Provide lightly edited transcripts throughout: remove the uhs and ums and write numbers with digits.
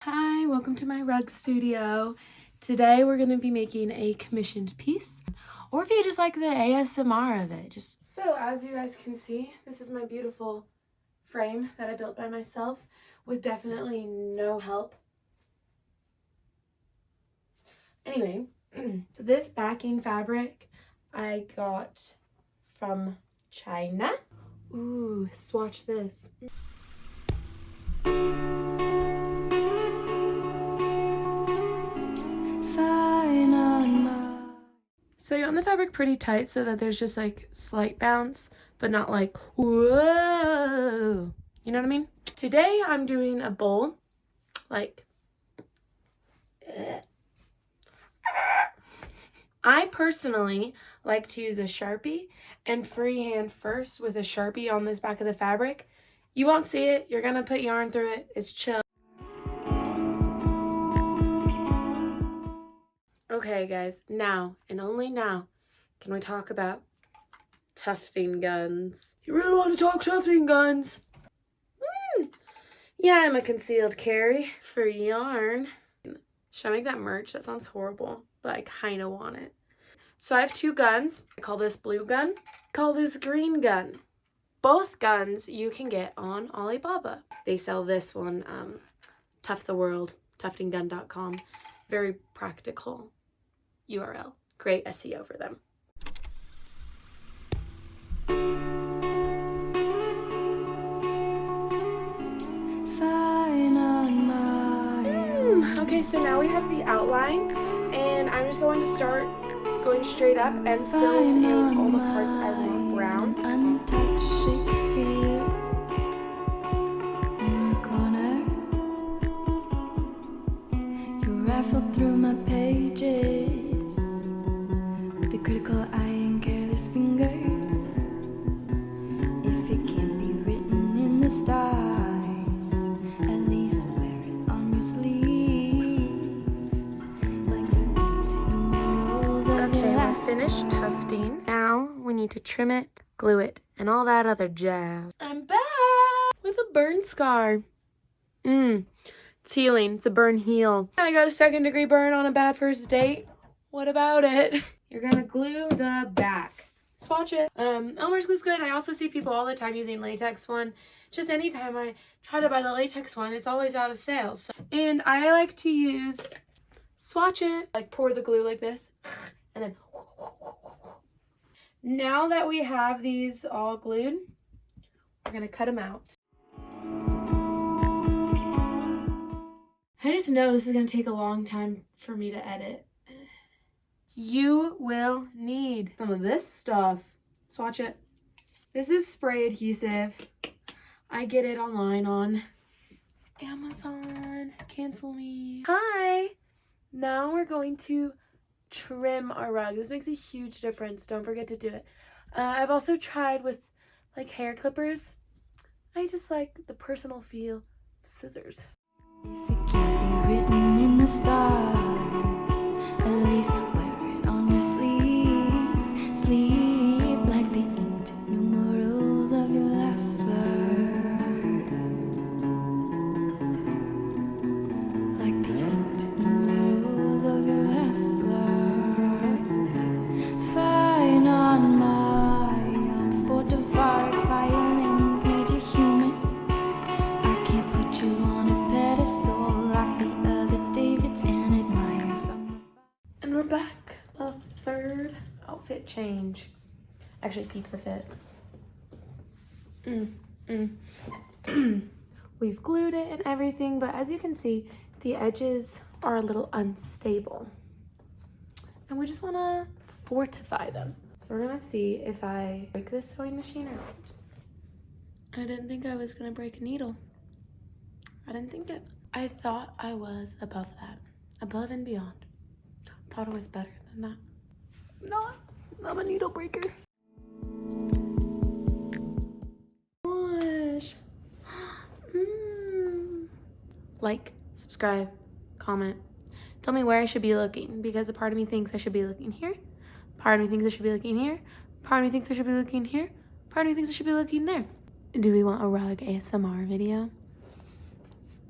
Hi, welcome to my rug studio. Today we're going to be making a commissioned piece, or if you just like the ASMR of it. So as you guys can see, this is my beautiful frame that I built by myself with definitely no help. Anyway, so this backing fabric I got from China. Ooh, swatch this. So you want the fabric pretty tight so that there's just like slight bounce, but not like, whoa. You know what I mean? Today I'm doing a bowl, like, I personally like to use a Sharpie and freehand first with a Sharpie on this back of the fabric. You won't see it. You're going to put yarn through it. It's chill. Okay, guys, now and only now can we talk about tufting guns. You really want to talk tufting guns? Yeah, I'm a concealed carry for yarn. Should I make that merch? That sounds horrible, but I kind of want it. So I have two guns. I call this blue gun. I call this green gun. Both guns you can get on Alibaba. They sell this one, Tuft the World, tuftinggun.com. Very practical URL. Great SEO for them. Okay, so now we have the outline, and I'm just going to start going straight up and filling in all the parts I want brown. Untouched Shakespeare in a corner. You rifle through my pages with a critical eye and careless fingers. If it can't be written in the stars, at least wear it on your sleeve, like the numerals of Okay, your we're last finished word. tufting. Now we need to trim it, glue it, and all that other jazz. I'm back with a burn scar. It's healing. It's a burn heal. I got a 2nd-degree burn on a bad first date. What about it? You're gonna glue the back. Swatch it. Elmer's glue's good. I also see people all the time using latex one. Just anytime I try to buy the latex one, it's always out of sale. And I like to use swatch it. Like pour the glue like this. And then now that we have these all glued, we're gonna cut them out. I just know this is gonna take a long time for me to edit. You will need some of this stuff. Swatch it. This is spray adhesive. I get it online on Amazon. Cancel me. Hi. Now we're going to trim our rug. This makes a huge difference. Don't forget to do it. I've also tried with like hair clippers. I just like the personal feel of scissors. If it can't be written in the stars, at least wear it on your sleeve. Sleep like the inked numerals of your last word. Like the inked numerals of your last word. Fine on my fortified violins made you human. I can't put you on a pedestal like the other Davids and admire from afar. And we're back. A third outfit change. Actually, peek the fit. We've glued it and everything, but as you can see, the edges are a little unstable. And we just want to fortify them. So we're going to see if I break this sewing machine or not. I didn't think I was going to break a needle. I didn't think it. I thought I was above that. Above and beyond. Thought I was better than that. Not. I'm a needle breaker. Gosh. Like, subscribe, comment. Tell me where I should be looking, because a part of me thinks I should be looking here. Part of me thinks I should be looking here. Part of me thinks I should be looking here. Part of me thinks I should be looking there. Do we want a rug ASMR video?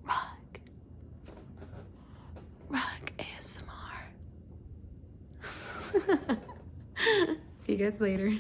Rug. See you guys later.